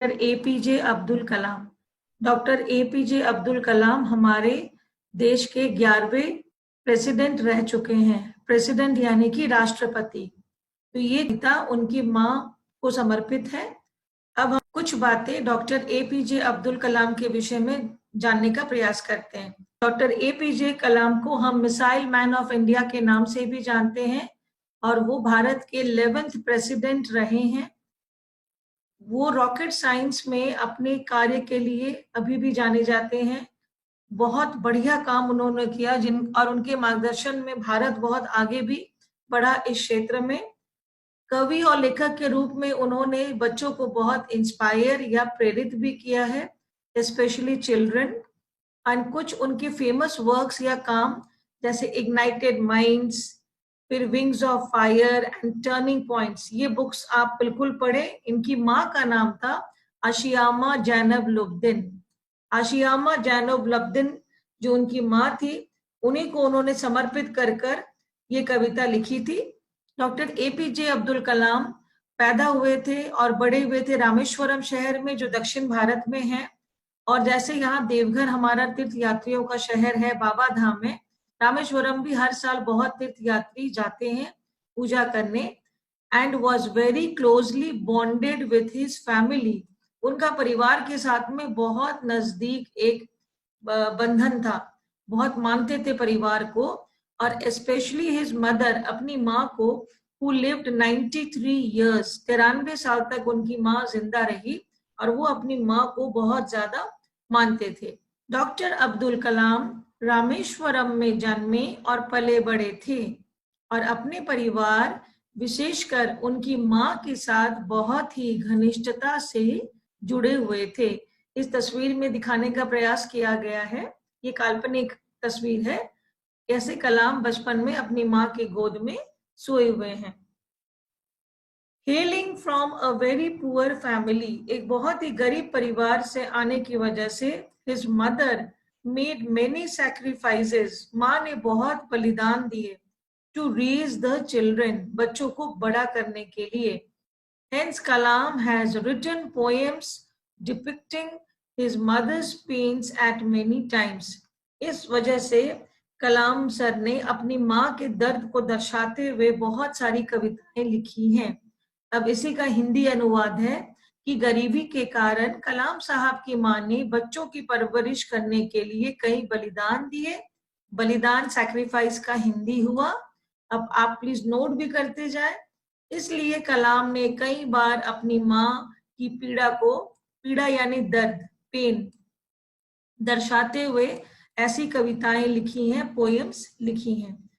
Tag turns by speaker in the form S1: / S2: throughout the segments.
S1: APJ Abdul Kalam. Doctor APJ Abdul Kalam हमारे देश के 11वें प्रेसिडेंट रह चुके हैं। प्रेसिडेंट यानी कि राष्ट्रपति। तो ये कविता उनकी माँ को समर्पित है। अब हम कुछ बातें डॉक्टर एपीजे अब्दुल कलाम के विषय में जानने का प्रयास करते हैं। डॉक्टर एपीजे कलाम को हम मिसाइल मैन ऑफ इंडिया के नाम से भी जानते हैं और वो भारत के 11वें प्रेसिडेंट रहे हैं। वो रॉकेट साइंस में अपने कार्य के लिए अभी भी जाने जाते हैं। बहुत बढ़िया काम उन्होंने किया और उनके मार्गदर्शन में भारत बहुत आगे भी बढ़ा इस क्षेत्र में। कवि और लेखक के रूप में उन्होंने बच्चों को बहुत इंस्पायर या प्रेरित भी किया है, स्पेशली चिल्ड्रन। और कुछ उनके फेमस वर्क्स या काम जैसे इग्नाइटेड माइंड्स, फिर wings of fire and turning points, ये बुक्स आप बिल्कुल पढ़ें। इनकी माँ का नाम था आशियामा जैनब लुब्दिन। आशियामा जैनब लुब्दिन जो उनकी माँ थी, उन्हीं को उन्होंने समर्पित कर ये कविता लिखी थी। डॉक्टर एपीजे अब्दुल कलाम पैदा हुए थे और बड़े हुए थे रामेश्वरम शहर में, जो दक्षिण भारत में है। और जैसे यहाँ देवघर हमारा तीर्थ यात्रियों का शहर है, बाबा धाम में, रामेश्वरम भी हर साल बहुत तीर्थ यात्री जाते हैं पूजा करने। And was very closely bonded with his family. उनका परिवार के साथ में बहुत नजदीक एक बंधन था, बहुत मानते थे परिवार को। और स्पेशली हिज मदर, अपनी माँ को, who lived 93 years, 93 साल तक उनकी माँ जिंदा रही और वो अपनी माँ को बहुत ज्यादा मानते थे। डॉक्टर अब्दुल कलाम रामेश्वरम में जन्मे और पले बड़े थे और अपने परिवार, विशेषकर उनकी माँ के साथ बहुत ही घनिष्ठता से जुड़े हुए थे। इस तस्वीर में दिखाने का प्रयास किया गया है, ये काल्पनिक तस्वीर है, कैसे कलाम बचपन में अपनी माँ की गोद में सोए हुए हैं। Hailing from a very poor family, एक बहुत ही गरीब परिवार से आने की वजह से, his mother made many sacrifices, माँ ने बहुत बलिदान दिए, टू रेज द चिल्ड्रन, बच्चों को बड़ा करने के लिए। Hence Kalam has written poems depicting his mother's pains at many times. इस वजह से कलाम सर ने अपनी माँ के दर्द को दर्शाते हुए बहुत सारी कविताएं लिखी हैं। अब इसी का हिंदी अनुवाद है कि गरीबी के कारण कलाम साहब की माँ ने बच्चों की परवरिश करने के लिए कई बलिदान दिए। बलिदान सैक्रिफाइस का हिंदी हुआ। अब आप प्लीज नोट भी करते जाए। इसलिए कलाम ने कई बार अपनी माँ की पीड़ा यानी दर्द, पेन दर्शाते हुए ऐसी कविताएं लिखी हैं, पोएम्स लिखी हैं।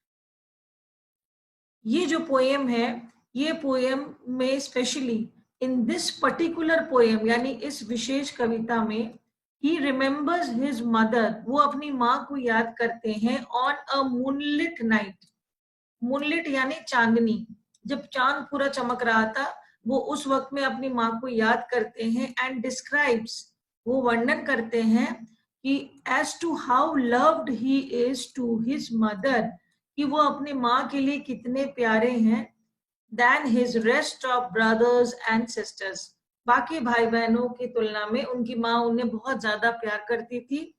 S1: ये जो पोएम है, ये पोएम में specially in this particular poem, यानी इस विशेष कविता में, ही रिमेम्बर्स हिज मदर, वो अपनी माँ को याद करते हैं, on a moonlit night. Moonlit यानी चांदनी, जब चांद पूरा चमक रहा था, वो उस वक्त में अपनी माँ को याद करते हैं। एंड डिस्क्राइब्स, वो वर्णन करते हैं कि as to how loved he is to his mother, कि वो अपनी माँ के लिए कितने प्यारे हैं, then his rest of brothers and sisters, बाकी भाई बहनों की तुलना में उनकी माँ उन्हें बहुत ज्यादा प्यार करती थी।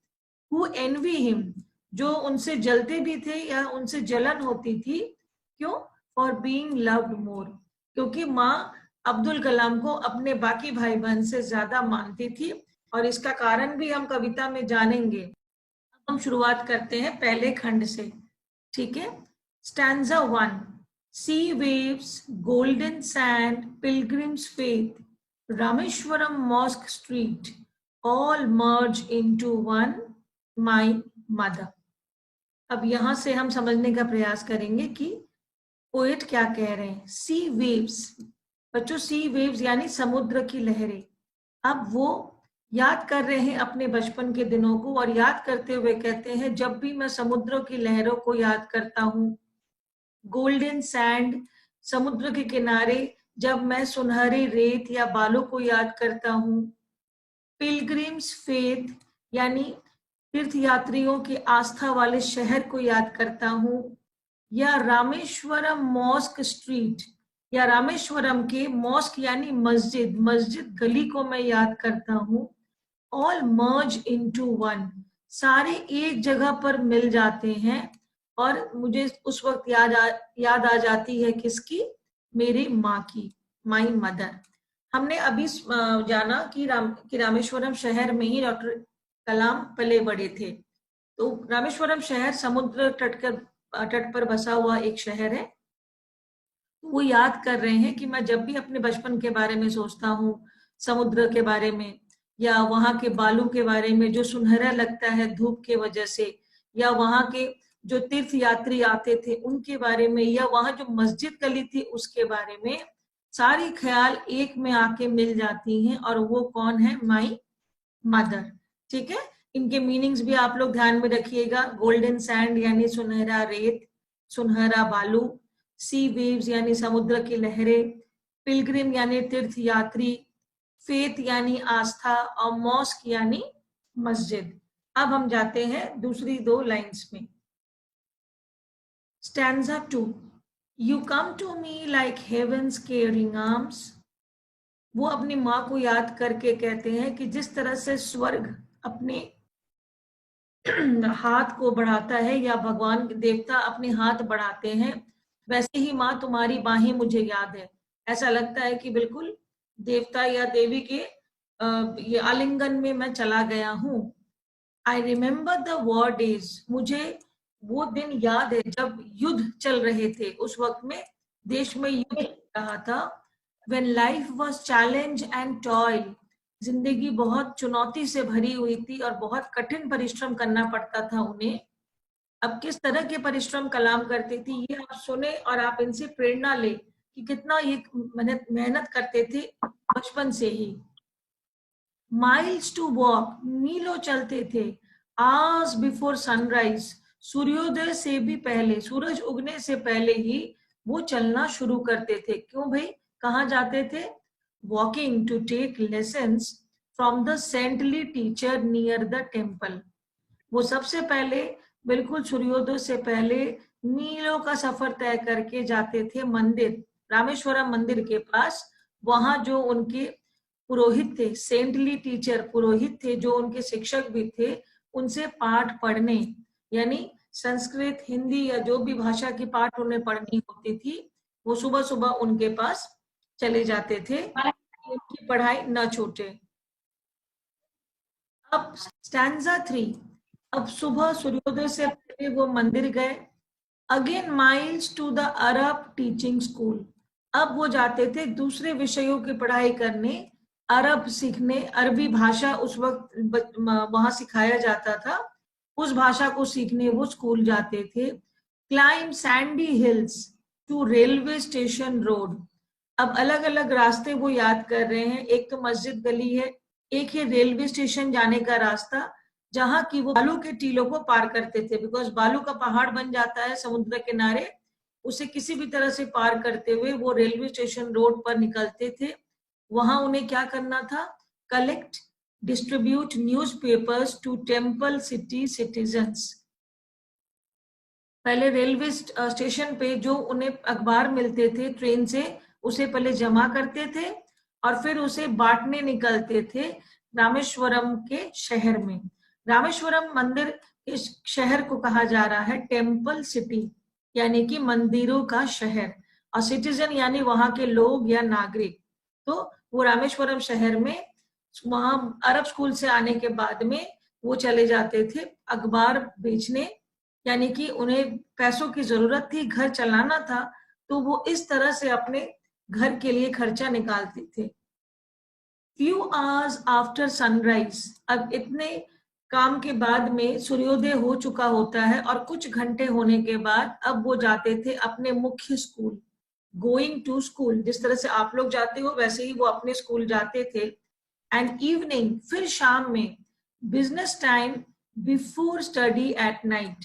S1: हु एनवी हिम, जो उनसे जलते भी थे या उनसे जलन होती थी। क्यों? फॉर बीइंग लव्ड मोर, क्योंकि माँ अब्दुल कलाम को अपने बाकी भाई बहन से ज्यादा मानती थी, और इसका कारण भी हम कविता में जानेंगे। अब हम शुरुआत करते हैं पहले खंड से, ठीक है। Stanza 1, sea waves, golden sand, pilgrims faith, Rameswaram mosque street, all merge into one, my mother. अब यहां से हम समझने का प्रयास करेंगे कि पोएट क्या कह रहे हैं। सी वेव्स, बच्चों सी वेव्स यानी समुद्र की लहरें। अब वो याद कर रहे हैं अपने बचपन के दिनों को, और याद करते हुए कहते हैं, जब भी मैं समुद्रों की लहरों को याद करता हूँ, गोल्डन सैंड, समुद्र के किनारे जब मैं सुनहरे रेत या बालों को याद करता हूँ, पिलग्रिम्स फेथ यानी तीर्थ यात्रियों की आस्था वाले शहर को याद करता हूँ, या रामेश्वरम मॉस्क स्ट्रीट या रामेश्वरम के मॉस्क यानी मस्जिद, मस्जिद गली को मैं याद करता हूँ। ऑल मर्ज इनटू वन, सारे एक जगह पर मिल जाते हैं। और मुझे उस वक्त याद आ जाती है किसकी, मेरी माँ की, माई मदर। हमने अभी जाना कि रामेश्वरम शहर में ही डॉक्टर कलाम पले बड़े थे। तो रामेश्वरम शहर समुद्र तट पर बसा हुआ एक शहर है। वो याद कर रहे हैं कि मैं जब भी अपने बचपन के बारे में सोचता हूँ, समुद्र के बारे में या वहां के बालू के बारे में जो सुनहरा लगता है धूप के वजह से, या वहां के जो तीर्थ यात्री आते थे उनके बारे में, या वहां जो मस्जिद गली थी उसके बारे में, सारी ख्याल एक में आके मिल जाती हैं। और वो कौन है, माई मदर। ठीक है, इनके मीनिंग्स भी आप लोग ध्यान में रखिएगा। गोल्डन सैंड यानी सुनहरा रेत, सुनहरा बालू। सी वेव्स यानी समुद्र की लहरें। पिलग्रिम यानी तीर्थ यात्री। फेथ यानी आस्था। और मॉस्क यानी मस्जिद। अब हम जाते हैं दूसरी दो लाइंस में। Stanza 2, you come to me like heavens caring arms. वो अपनी माँ को याद करके कहते हैं कि जिस तरह से स्वर्ग अपने हाथ को बढ़ाता है, या भगवान देवता अपने हाथ बढ़ाते हैं, वैसे ही माँ तुम्हारी बाहें मुझे याद है। ऐसा लगता है कि बिल्कुल देवता या देवी के ये आलिंगन में मैं चला गया हूँ। I remember the war days, मुझे वो दिन याद है जब युद्ध चल रहे थे। उस वक्त में देश में युद्ध चल रहा था। When life was challenge and toil, जिंदगी बहुत चुनौती से भरी हुई थी और बहुत कठिन परिश्रम करना पड़ता था उन्हें। अब किस तरह के परिश्रम कलाम करती थी ये आप सुने और आप इनसे प्रेरणा ले कि कितना ये मेहनत करते थे बचपन से ही। माइल्स टू वॉक, मीलों चलते थे। आवर्स बिफोर सनराइज, सूर्योदय से भी पहले, सूरज उगने से पहले ही वो चलना शुरू करते थे। क्यों भाई, कहाँ जाते थे? Walking to take lessons from the saintly teacher near the temple. वो सबसे पहले बिल्कुल सूर्योदय से पहले मीलों का सफर तय करके जाते थे मंदिर, रामेश्वरम मंदिर के पास। वहां जो उनके पुरोहित थे, सेंटली टीचर पुरोहित थे, जो उनके शिक्षक भी थे, उनसे पाठ पढ़ने, यानी संस्कृत, हिंदी या जो भी भाषा की पाठ उन्हें पढ़नी होती थी, वो सुबह सुबह उनके पास चले जाते थे, उनकी पढ़ाई न छूटे। अब स्टैंजा 3, अब सुबह सूर्योदय से पहले वो मंदिर गए। Again miles to the Arab teaching school, अब वो जाते थे दूसरे विषयों की पढ़ाई करने, अरब सीखने। अरबी भाषा उस वक्त वहां सिखाया जाता था, उस भाषा को सीखने वो स्कूल जाते थे। Climb sandy hills to railway station road, अब अलग अलग रास्ते वो याद कर रहे हैं। एक तो मस्जिद गली है, एक है रेलवे स्टेशन जाने का रास्ता, जहां की वो बालू के टीलों को पार करते थे, बिकॉज बालू का पहाड़ बन जाता है समुद्र किनारे, उसे किसी भी तरह से पार करते हुए वो रेलवे स्टेशन रोड पर निकलते थे। वहां उन्हें क्या करना था? Collect distribute newspapers to temple city citizens. पहले रेलवे स्टेशन पे जो उन्हें अखबार मिलते थे ट्रेन से, उसे पहले जमा करते थे और फिर उसे बांटने निकलते थे रामेश्वरम के शहर में। रामेश्वरम मंदिर इस शहर को कहा जा रहा है टेम्पल सिटी, यानी कि मंदिरों का शहर, और सिटीजन यानी वहां के लोग या नागरिक। तो वो रामेश्वरम शहर में वहां अरब स्कूल से आने के बाद में वो चले जाते थे अखबार बेचने, यानी कि उन्हें पैसों की जरूरत थी, घर चलाना था, तो वो इस तरह से अपने घर के लिए खर्चा निकालते थे। फ्यू आवर्स आफ्टर सनराइज, अब इतने काम के बाद में सूर्योदय हो चुका होता है और कुछ घंटे होने के बाद अब वो जाते थे अपने मुख्य स्कूल, गोइंग टू स्कूल। जिस तरह से आप लोग जाते हो वैसे ही वो अपने स्कूल जाते थे। एंड इवनिंग, फिर शाम में, business time before study at night,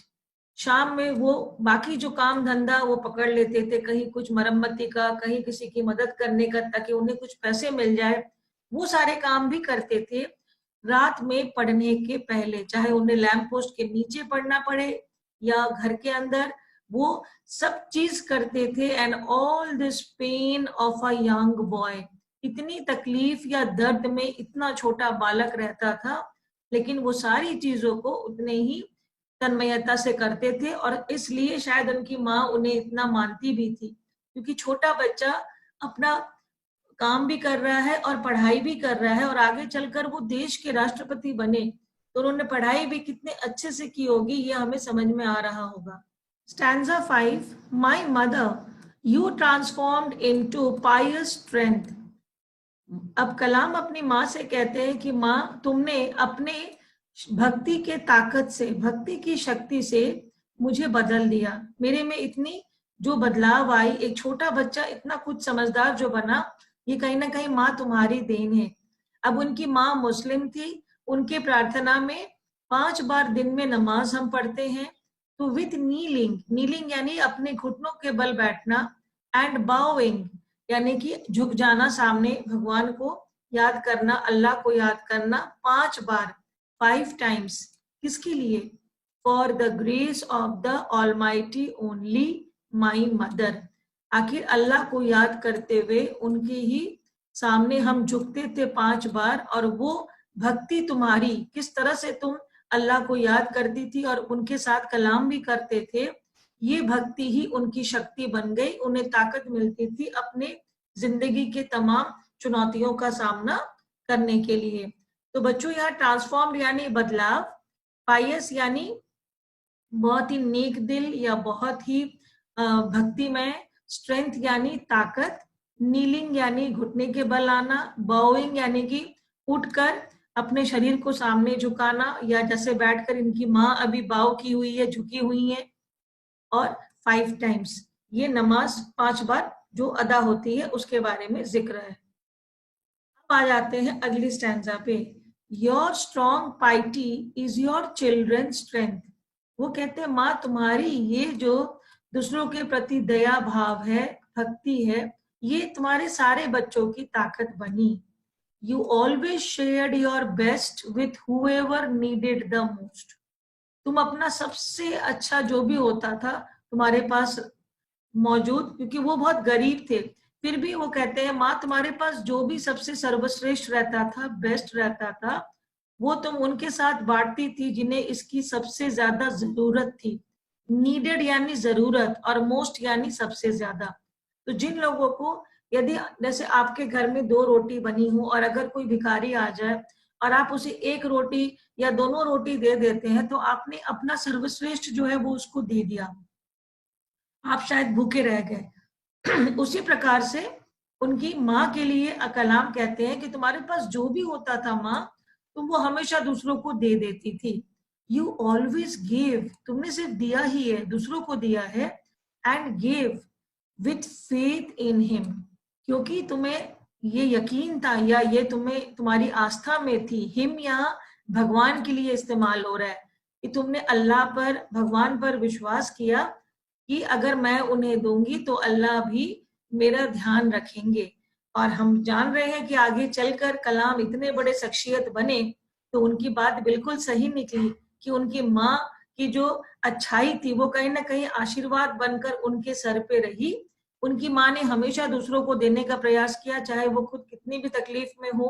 S1: शाम में वो बाकी जो काम धंधा वो पकड़ लेते थे, कहीं कुछ मरम्मती का, कहीं किसी की मदद करने का, ताकि उन्हें कुछ पैसे मिल जाए, वो सारे काम भी करते थे रात में पढ़ने के पहले, चाहे उन्हें लैंप पोस्ट के नीचे पढ़ना पड़े या घर के अंदर, वो सब चीज करते थे। And all this pain of a young boy, इतनी तकलीफ या दर्द में इतना छोटा बालक रहता था, लेकिन वो सारी चीजों को उतने ही तन्मयता से करते थे। और इसलिए शायद उनकी माँ उन्हें इतना मानती भी थी, क्योंकि छोटा बच्चा अपना काम भी कर रहा है और पढ़ाई भी कर रहा है, और आगे चलकर वो देश के राष्ट्रपति बने, तो उन्होंने पढ़ाई भी कितने अच्छे से की होगी, ये हमें समझ में आ रहा होगा। Stanza 5, my mother you transformed into pious strength. अब कलाम अपनी माँ से कहते हैं कि माँ, तुमने अपने भक्ति के ताकत से, भक्ति की शक्ति से मुझे बदल दिया। मेरे में इतनी जो बदलाव आई, एक छोटा बच्चा इतना कुछ समझदार जो बना, ये कहीं ना कहीं माँ तुम्हारी देन है। अब उनकी माँ मुस्लिम थी, उनके प्रार्थना में 5 बार दिन में नमाज हम पढ़ते हैं। तो विथ नीलिंग, नीलिंग यानी अपने घुटनों के बल बैठना, एंड बाउइंग यानी कि झुक जाना सामने भगवान को याद करना, अल्लाह को याद करना 5 बार, 5 टाइम्स। किसके लिए? For the grace of the almighty only my mother. आखिर अल्लाह को याद करते हुए उनके ही सामने हम झुकते थे 5 बार, और वो भक्ति तुम्हारी, किस तरह से तुम अल्लाह को याद करती थी और उनके साथ कलाम भी करते थे, ये भक्ति ही उनकी शक्ति बन गई। उन्हें ताकत मिलती थी अपने जिंदगी के तमाम चुनौतियों का सामना करने के लिए। तो बच्चों, यहाँ ट्रांसफॉर्म्ड यानी बदलाव, पायस यानी बहुत ही नेक दिल या बहुत ही भक्तिमय, स्ट्रेंथ यानी ताकत, नीलिंग यानी घुटने के बल आना, बाउइंग यानी कि उठकर अपने शरीर को सामने झुकाना, या जैसे बैठकर इनकी माँ अभी बाव की हुई है, झुकी हुई है, और 5 टाइम्स ये नमाज 5 बार जो अदा होती है उसके बारे में जिक्र है। अब आ जाते हैं अगली स्टैंजा पे। Your strong पाइटी is your children strength. वो कहते हैं माँ, तुम्हारी ये जो दूसरों के प्रति दया भाव है, भक्ति है, ये तुम्हारे सारे बच्चों की ताकत बनी। You always shared your best with whoever needed the most. तुम अपना सबसे अच्छा जो भी होता था तुम्हारे पास मौजूद, क्योंकि वो बहुत गरीब थे, फिर भी वो कहते हैं माँ, तुम्हारे पास जो भी सबसे सर्वश्रेष्ठ रहता था, बेस्ट रहता था, वो तुम उनके साथ बांटती थी जिन्हें इसकी सबसे ज्यादा जरूरत थी। नीडेड यानी जरूरत, और मोस्ट यानी सबसे ज्यादा। तो जिन लोगों को, यदि जैसे आपके घर में 2 रोटी बनी हो और अगर कोई भिखारी आ जाए और आप उसे 1 रोटी या दोनों रोटी दे देते हैं, तो आपने अपना सर्वश्रेष्ठ जो है वो उसको दे दिया, आप शायद भूखे रह गए। उसी प्रकार से उनकी माँ के लिए कलाम कहते हैं कि तुम्हारे पास जो भी होता था माँ, तुम वो हमेशा दूसरों को दे देती थी। यू ऑलवेज गिव, तुमने सिर्फ दिया ही है, दूसरों को दिया है, and give with faith in him, क्योंकि तुम्हें ये यकीन था या ये तुम्हें तुम्हारी आस्था में थी। हिम यहाँ भगवान के लिए इस्तेमाल हो रहा है कि तुमने अल्लाह पर, भगवान पर विश्वास किया कि अगर मैं उन्हें दूंगी तो अल्लाह भी मेरा ध्यान रखेंगे। और हम जान रहे हैं कि आगे चलकर कलाम इतने बड़े शख्सियत बने, तो उनकी बात बिल्कुल सही निकली कि उनकी माँ की जो अच्छाई थी वो कहीं ना कहीं आशीर्वाद बनकर उनके सर पे रही। उनकी माँ ने हमेशा दूसरों को देने का प्रयास किया, चाहे वो खुद कितनी भी तकलीफ में हो,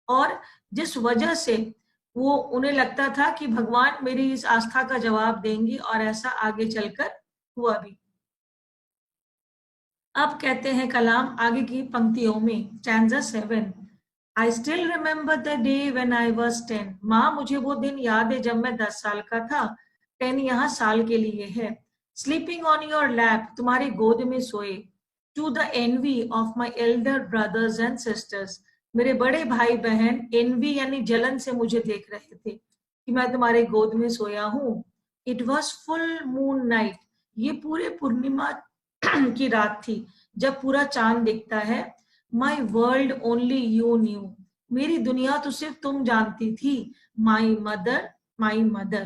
S1: और जिस वजह से वो उन्हें लगता था कि भगवान मेरी इस आस्था का जवाब देंगे, और ऐसा आगे चलकर हुआ भी। अब कहते हैं कलाम आगे की पंक्तियों में, stanza 7, I still remember the day when I was 10। माँ, मुझे वो दिन याद है जब मैं 10 साल का था। 10 यहाँ साल के लिए है। स्लीपिंग ऑन योर लैप, तुम्हारी गोद में सोए। To the envy of my elder brothers and sisters, मेरे बड़े भाई बहन एनवी यानी जलन से मुझे देख रहे थे कि मैं तुम्हारे गोद में सोया हूँ। It was full moon night, ये पूरे पूर्णिमा की रात थी जब पूरा चांद दिखता है। My world only you new, मेरी दुनिया तो सिर्फ तुम जानती थी। माई मदर, माई मदर,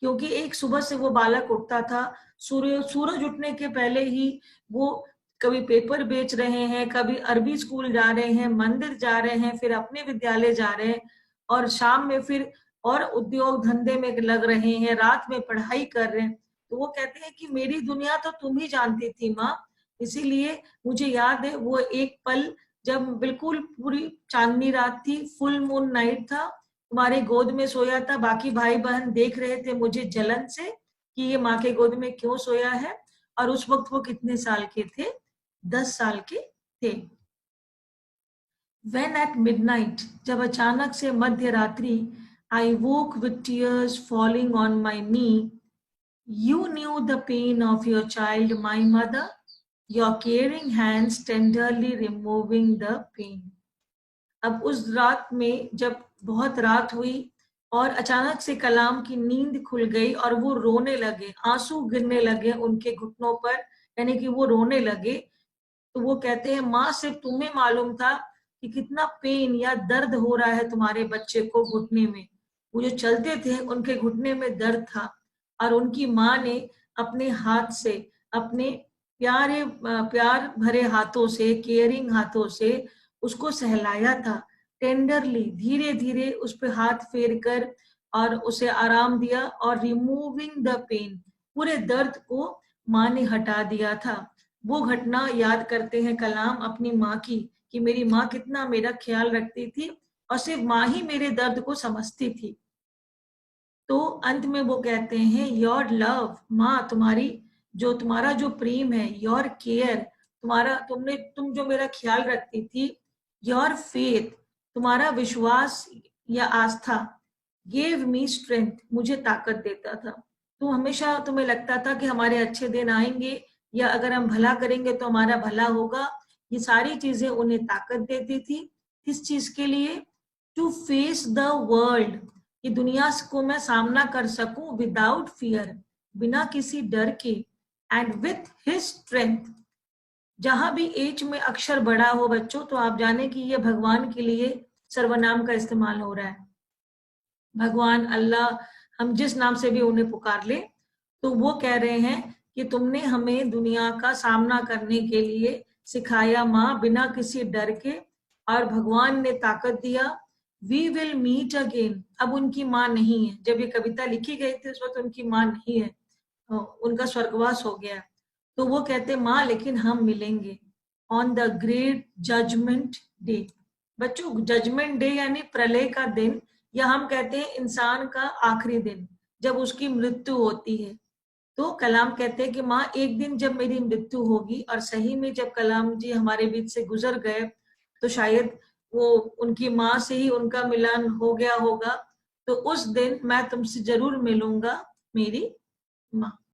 S1: क्योंकि एक सुबह से वो बालक उठता था, सूरज उठने के पहले ही वो कभी पेपर बेच रहे हैं, कभी अरबी स्कूल जा रहे हैं, मंदिर जा रहे हैं, फिर अपने विद्यालय जा रहे हैं, और शाम में फिर और उद्योग धंधे में लग रहे हैं, रात में पढ़ाई कर रहे हैं। तो वो कहते हैं कि मेरी दुनिया तो तुम ही जानती थी माँ, इसीलिए मुझे याद है वो एक पल जब बिल्कुल पूरी चांदनी रात थी, फुल मून नाइट था, तुम्हारे गोद में सोया था, बाकी भाई बहन देख रहे थे मुझे जलन से कि ये माँ के गोद में क्यों सोया है। और उस वक्त वो कितने साल के थे? 10 साल के थे। When at midnight, जब अचानक से मध्य रात्रि, I woke with tears falling on my knee. You knew the pain of your child, my mother, your caring hands tenderly removing the pain. अब उस रात में जब बहुत रात हुई और अचानक से कलाम की नींद खुल गई और वो रोने लगे, आंसू गिरने लगे उनके घुटनों पर, यानी कि वो रोने लगे। तो वो कहते हैं माँ सिर्फ तुम्हें मालूम था कि कितना पेन या दर्द हो रहा है तुम्हारे बच्चे को घुटने में। वो जो चलते थे उनके घुटने में दर्द था और उनकी माँ ने अपने हाथ से, अपने प्यार भरे हाथों से, केयरिंग हाथों से उसको सहलाया था, टेंडरली, धीरे धीरे उस पर हाथ फेर कर और उसे आराम दिया और रिमूविंग द पेन, पूरे दर्द को माँ ने हटा दिया था। वो घटना याद करते हैं कलाम अपनी माँ की कि मेरी माँ कितना मेरा ख्याल रखती थी और सिर्फ माँ ही मेरे दर्द को समझती थी। तो अंत में वो कहते हैं योर लव, माँ तुम्हारा जो प्रेम है, योर केयर, तुम जो मेरा ख्याल रखती थी, योर फेथ, तुम्हारा विश्वास या आस्था, गेव मी स्ट्रेंथ, मुझे ताकत देता था। तो हमेशा तुम्हें लगता था कि हमारे अच्छे दिन आएंगे या अगर हम भला करेंगे तो हमारा भला होगा। ये सारी चीजें उन्हें ताकत देती थी। किस चीज के लिए? टू फेस द वर्ल्ड, कि दुनिया को मैं सामना कर सकूं विदाउट फियर, बिना किसी डर के, एंड विथ हिज स्ट्रेंथ। जहां भी एच में अक्षर बड़ा हो बच्चों, तो आप जाने कि ये भगवान के लिए सर्वनाम का इस्तेमाल हो रहा है। भगवान, अल्लाह, हम जिस नाम से भी उन्हें पुकार ले, तो वो कह रहे हैं कि तुमने हमें दुनिया का सामना करने के लिए सिखाया माँ, बिना किसी डर के, और भगवान ने ताकत दिया। We will meet again. अब उनकी माँ नहीं है, जब ये कविता लिखी गई थी उस वक्त उनकी माँ नहीं है, उनका स्वर्गवास हो गया। तो वो कहते माँ लेकिन हम मिलेंगे on the great judgment day. बच्चों, जजमेंट डे यानी प्रलय का दिन, या हम कहते हैं इंसान का आखिरी दिन, जब उसकी मृत्यु होती है। तो कलाम कहते हैं कि माँ एक दिन जब मेरी मृत्यु होगी, और सही में जब कलाम जी हमारे बीच से गुजर गए तो शायद वो उनकी माँ से ही उनका मिलन हो गया होगा, तो उस दिन मैं तुमसे जरूर मिलूंगा मेरी माँ।